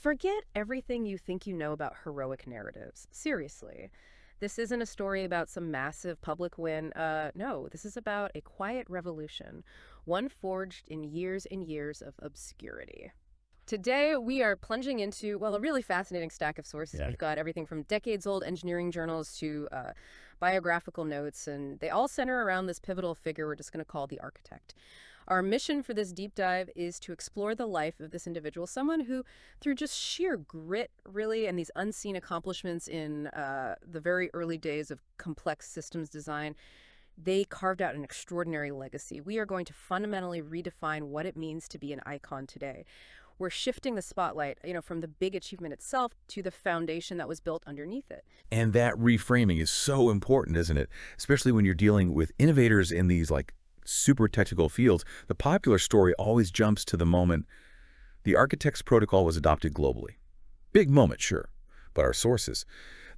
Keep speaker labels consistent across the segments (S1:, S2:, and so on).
S1: Forget everything you think you know about heroic narratives. Seriously. This isn't a story about some massive public win. No, this is about a quiet revolution, one forged in years and years of obscurity. Today, we are plunging into, well, a really fascinating stack of sources.
S2: Yeah.
S1: We've got everything from decades-old engineering journals to biographical notes, and they all center around this pivotal figure we're just going to call the architect. Our mission for this deep dive is to explore the life of this individual, someone who, through just sheer grit, really, and these unseen accomplishments in the very early days of complex systems design, they carved out an extraordinary legacy. We are going to fundamentally redefine what it means to be an icon today. We're shifting the spotlight, from the big achievement itself to the foundation that was built underneath it.
S2: And that reframing is so important, isn't it? Especially when you're dealing with innovators in these like super technical fields. The popular story always jumps to the moment the architect's protocol was adopted globally. Big moment, sure. But our sources,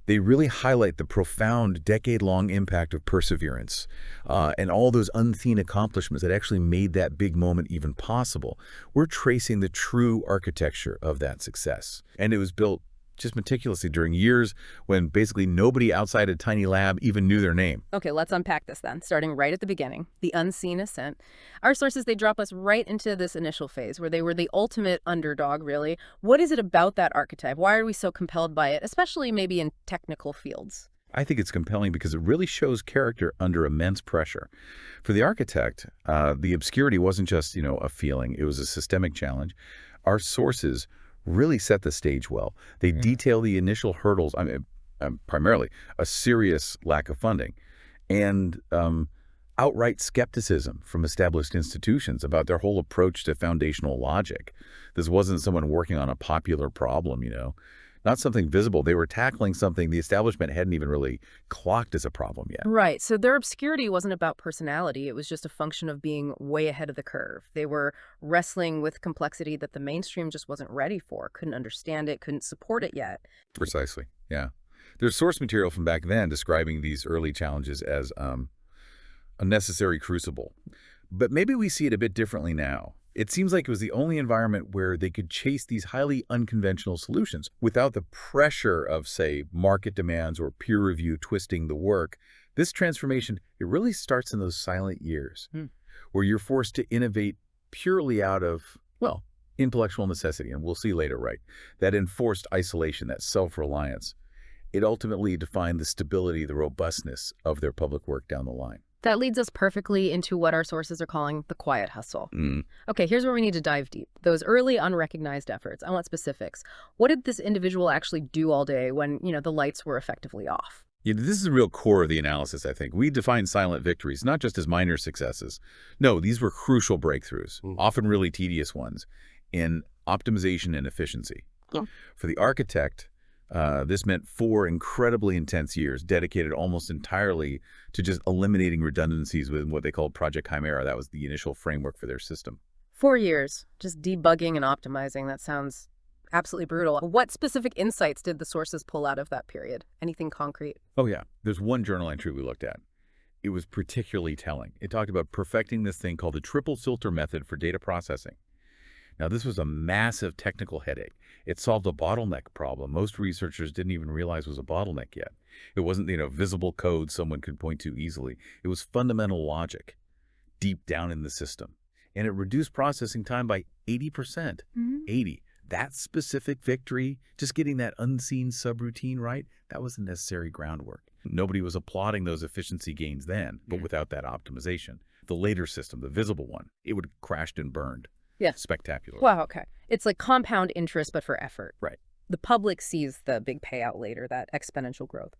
S2: they really highlight the profound decade-long impact of perseverance and all those unseen accomplishments that actually made that big moment even possible. We're tracing the true architecture of that success. And it was built just meticulously during years when basically nobody outside a tiny lab even knew their name.
S1: Okay, let's unpack this then, starting right at the beginning, the unseen ascent. Our sources, they drop us right into this initial phase where they were the ultimate underdog, really. What is it about that archetype? Why are we so compelled by it, especially maybe in technical fields?
S2: I think it's compelling because it really shows character under immense pressure. For the architect, the obscurity wasn't just, a feeling. It was a systemic challenge. Our sources really set the stage well. They detail the initial hurdles, primarily a serious lack of funding, and outright skepticism from established institutions about their whole approach to foundational logic. This wasn't someone working on a popular problem, not something visible. They were tackling something the establishment hadn't even really clocked as a problem yet.
S1: Right. So their obscurity wasn't about personality. It was just a function of being way ahead of the curve. They were wrestling with complexity that the mainstream just wasn't ready for, couldn't understand it, couldn't support it yet.
S2: Precisely, yeah. There's source material from back then describing these early challenges as a necessary crucible. But maybe we see it a bit differently now. It seems like it was the only environment where they could chase these highly unconventional solutions without the pressure of, say, market demands or peer review twisting the work. This transformation, it really starts in those silent years where you're forced to innovate purely out of, well, intellectual necessity. And we'll see later, right? That enforced isolation, that self-reliance, it ultimately defined the stability, the robustness of their public work down the line.
S1: That leads us perfectly into what our sources are calling the quiet hustle. Okay, here's where we need to dive deep. Those early unrecognized efforts. I want specifics. What did this individual actually do all day when, the lights were effectively off?
S2: This is the real core of the analysis, I think. We define silent victories not just as minor successes. No, these were crucial breakthroughs, often really tedious ones, in optimization and efficiency.
S1: Yeah.
S2: For the architect, this meant 4 incredibly intense years dedicated almost entirely to just eliminating redundancies with what they called Project Chimera. That was the initial framework for their system.
S1: 4 years, just debugging and optimizing. That sounds absolutely brutal. What specific insights did the sources pull out of that period? Anything concrete?
S2: Oh, yeah. There's one journal entry we looked at. It was particularly telling. It talked about perfecting this thing called the triple filter method for data processing. Now, this was a massive technical headache. It solved a bottleneck problem most researchers didn't even realize was a bottleneck yet. It wasn't, visible code someone could point to easily. It was fundamental logic deep down in the system. And it reduced processing time by 80%. 80. That specific victory, just getting that unseen subroutine right, that was the necessary groundwork. Nobody was applauding those efficiency gains then, but without that optimization. The later system, the visible one, it would have crashed and burned.
S1: Yeah.
S2: Spectacular.
S1: Wow, okay. It's like compound interest, but for effort.
S2: Right.
S1: The public sees the big payout later, that exponential growth.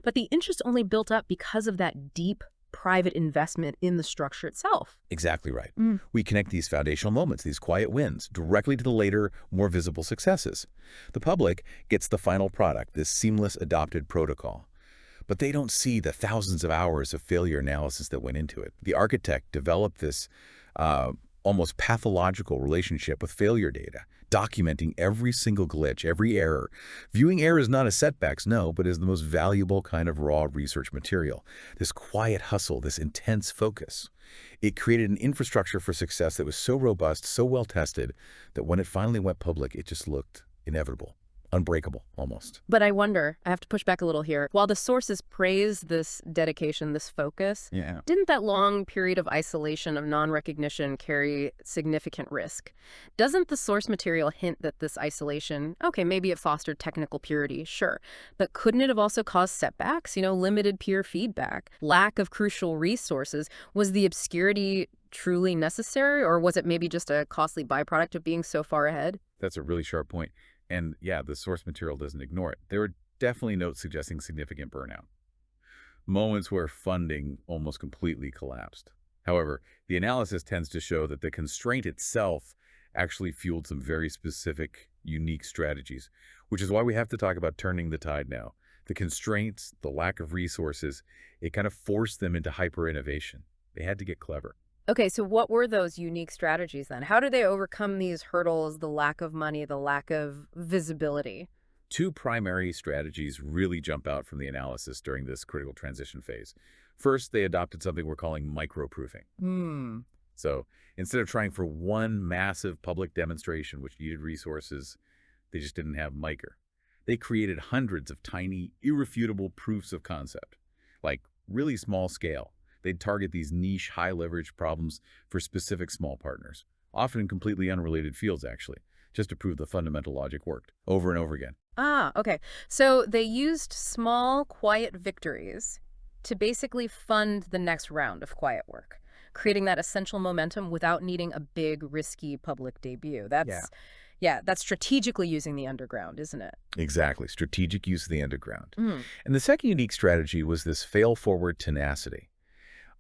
S1: But the interest only built up because of that deep private investment in the structure itself.
S2: Exactly right. We connect these foundational moments, these quiet wins, directly to the later, more visible successes. The public gets the final product, this seamless adopted protocol. But they don't see the thousands of hours of failure analysis that went into it. The architect developed this almost pathological relationship with failure data, documenting every single glitch, every error. Viewing errors not as setbacks, no, but as the most valuable kind of raw research material. This quiet hustle, this intense focus. It created an infrastructure for success that was so robust, so well tested, that when it finally went public, it just looked inevitable, unbreakable almost.
S1: But I wonder, I have to push back a little here. While the sources praise this dedication, this focus,
S2: Yeah.
S1: didn't that long period of isolation, of non-recognition, carry significant risk? Doesn't the source material hint that this isolation, okay, maybe it fostered technical purity, sure, but couldn't it have also caused setbacks? Limited peer feedback, lack of crucial resources. Was the obscurity truly necessary, or was it maybe just a costly byproduct of being so far ahead?
S2: That's a really sharp point. And yeah, the source material doesn't ignore it. There were definitely notes suggesting significant burnout, moments where funding almost completely collapsed. However, the analysis tends to show that the constraint itself actually fueled some very specific, unique strategies, which is why we have to talk about turning the tide now. The constraints, the lack of resources, it kind of forced them into hyper-innovation. They had to get clever.
S1: Okay, so what were those unique strategies then? How did they overcome these hurdles, the lack of money, the lack of visibility?
S2: Two primary strategies really jump out from the analysis during this critical transition phase. First, they adopted something we're calling micro-proofing.
S1: Hmm.
S2: So instead of trying for one massive public demonstration which needed resources, they just didn't have Miker. They created hundreds of tiny, irrefutable proofs of concept, like really small scale. They'd target these niche, high-leverage problems for specific small partners, often in completely unrelated fields, actually, just to prove the fundamental logic worked over and over again.
S1: Ah, okay. So they used small, quiet victories to basically fund the next round of quiet work, creating that essential momentum without needing a big, risky public debut.
S2: Yeah.
S1: Yeah, that's strategically using the underground, isn't it?
S2: Exactly, strategic use of the underground.
S1: Mm.
S2: And the second unique strategy was this fail-forward tenacity.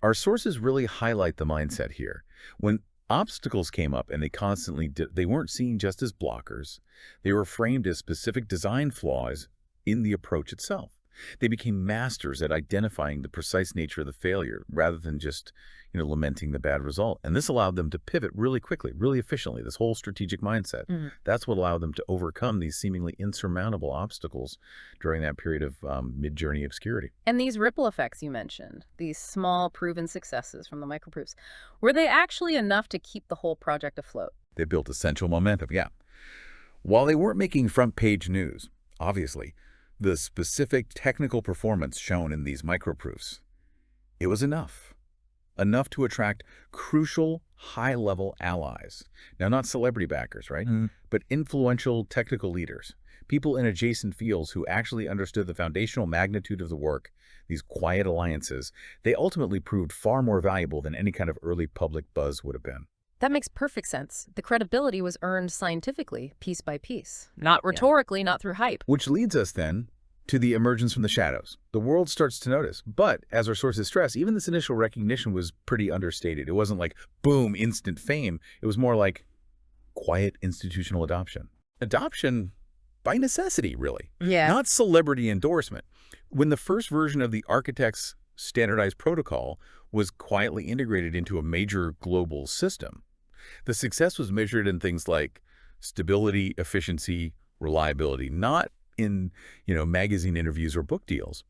S2: Our sources really highlight the mindset here. When obstacles came up and they weren't seen just as blockers. They were framed as specific design flaws in the approach itself. They became masters at identifying the precise nature of the failure rather than just, lamenting the bad result. And this allowed them to pivot really quickly, really efficiently, this whole strategic mindset.
S1: Mhm.
S2: That's what allowed them to overcome these seemingly insurmountable obstacles during that period of mid-journey obscurity.
S1: And these ripple effects you mentioned, these small proven successes from the microproofs, were they actually enough to keep the whole project afloat?
S2: They built essential momentum, yeah. While they weren't making front-page news, obviously, the specific technical performance shown in these microproofs, it was enough. Enough to attract crucial, high-level allies. Now, not celebrity backers, right? But influential technical leaders, people in adjacent fields who actually understood the foundational magnitude of the work, these quiet alliances. They ultimately proved far more valuable than any kind of early public buzz would have been.
S1: That makes perfect sense. The credibility was earned scientifically, piece by piece, not rhetorically, not through hype.
S2: Which leads us then to the emergence from the shadows. The world starts to notice, but as our sources stress, even this initial recognition was pretty understated. It wasn't like, boom, instant fame. It was more like quiet institutional adoption. Adoption by necessity, really.
S1: Yeah.
S2: Not celebrity endorsement. When the first version of the architect's standardized protocol was quietly integrated into a major global system, the success was measured in things like stability, efficiency, reliability, not in, magazine interviews or book deals.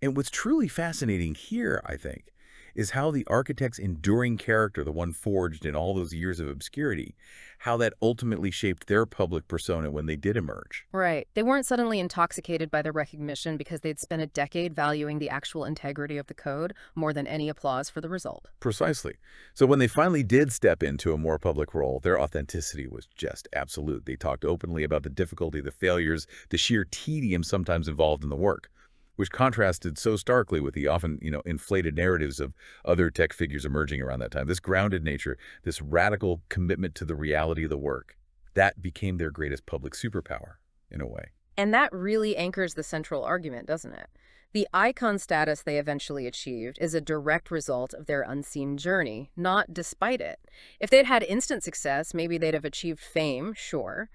S2: And what's truly fascinating here, I think, is how the architect's enduring character, the one forged in all those years of obscurity, how that ultimately shaped their public persona when they did emerge.
S1: Right. They weren't suddenly intoxicated by the recognition because they'd spent a decade valuing the actual integrity of the code more than any applause for the result.
S2: Precisely. So when they finally did step into a more public role, their authenticity was just absolute. They talked openly about the difficulty, the failures, the sheer tedium sometimes involved in the work, which contrasted so starkly with the often, inflated narratives of other tech figures emerging around that time. This grounded nature, this radical commitment to the reality of the work, that became their greatest public superpower, in a way.
S1: And that really anchors the central argument, doesn't it? The icon status they eventually achieved is a direct result of their unseen journey, not despite it. If they'd had instant success, maybe they'd have achieved fame, sure.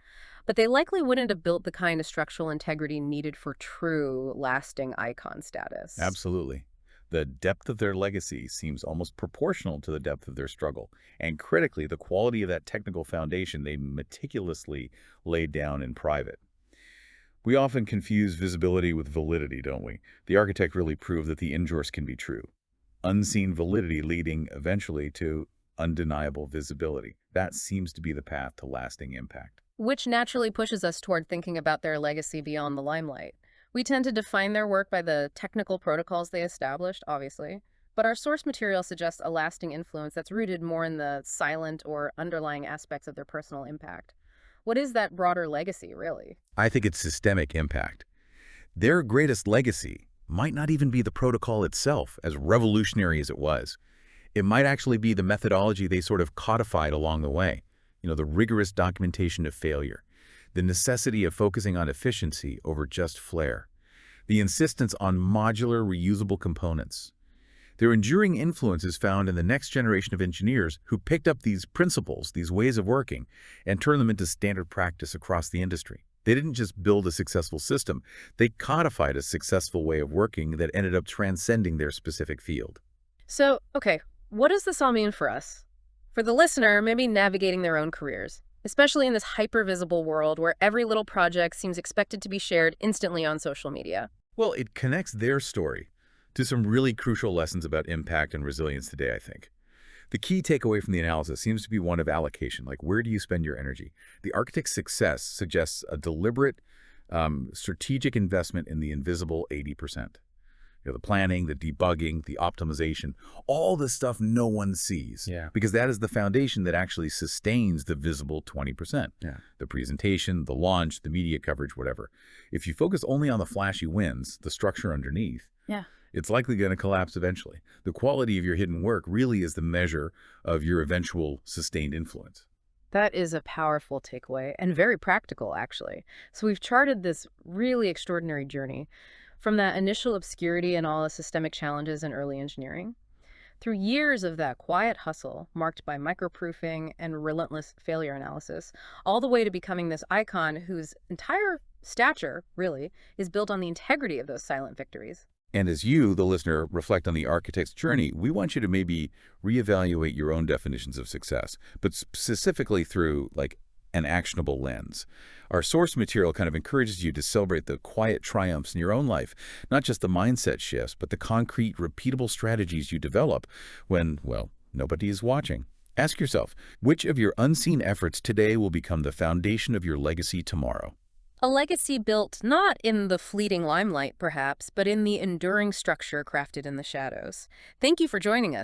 S1: But they likely wouldn't have built the kind of structural integrity needed for true, lasting icon status.
S2: Absolutely. The depth of their legacy seems almost proportional to the depth of their struggle. And critically, the quality of that technical foundation they meticulously laid down in private. We often confuse visibility with validity, don't we? The architect really proved that the inverse can be true. Unseen validity leading eventually to undeniable visibility. That seems to be the path to lasting impact.
S1: which naturally pushes us toward thinking about their legacy beyond the limelight. We tend to define their work by the technical protocols they established, obviously, but our source material suggests a lasting influence that's rooted more in the silent or underlying aspects of their personal impact. What is that broader legacy, really?
S2: I think it's systemic impact. Their greatest legacy might not even be the protocol itself, as revolutionary as it was. It might actually be the methodology they sort of codified along the way. The rigorous documentation of failure, the necessity of focusing on efficiency over just flair, the insistence on modular, reusable components. Their enduring influence is found in the next generation of engineers who picked up these principles, these ways of working, and turned them into standard practice across the industry. They didn't just build a successful system, they codified a successful way of working that ended up transcending their specific field.
S1: So, okay, what does this all mean for us? For the listener, maybe navigating their own careers, especially in this hyper-visible world where every little project seems expected to be shared instantly on social media.
S2: Well, it connects their story to some really crucial lessons about impact and resilience today, I think. The key takeaway from the analysis seems to be one of allocation, like where do you spend your energy? The architect's success suggests a deliberate, strategic investment in the invisible 80%. The planning, the debugging, the optimization, all the stuff no one sees.
S3: Yeah.
S2: Because that is the foundation that actually sustains the visible 20%.
S3: Yeah.
S2: The presentation, the launch, the media coverage, whatever. If you focus only on the flashy wins, the structure underneath,
S1: Yeah.
S2: it's likely going to collapse eventually. The quality of your hidden work really is the measure of your eventual sustained influence.
S1: That is a powerful takeaway and very practical, actually. So we've charted this really extraordinary journey from that initial obscurity and all the systemic challenges in early engineering, through years of that quiet hustle marked by microproofing and relentless failure analysis, all the way to becoming this icon whose entire stature, really, is built on the integrity of those silent victories.
S2: And as you, the listener, reflect on the architect's journey, we want you to maybe reevaluate your own definitions of success, but specifically through, an actionable lens. Our source material kind of encourages you to celebrate the quiet triumphs in your own life, not just the mindset shifts, but the concrete, repeatable strategies you develop when, well, nobody is watching. Ask yourself, which of your unseen efforts today will become the foundation of your legacy tomorrow?
S1: A legacy built not in the fleeting limelight, perhaps, but in the enduring structure crafted in the shadows. Thank you for joining us.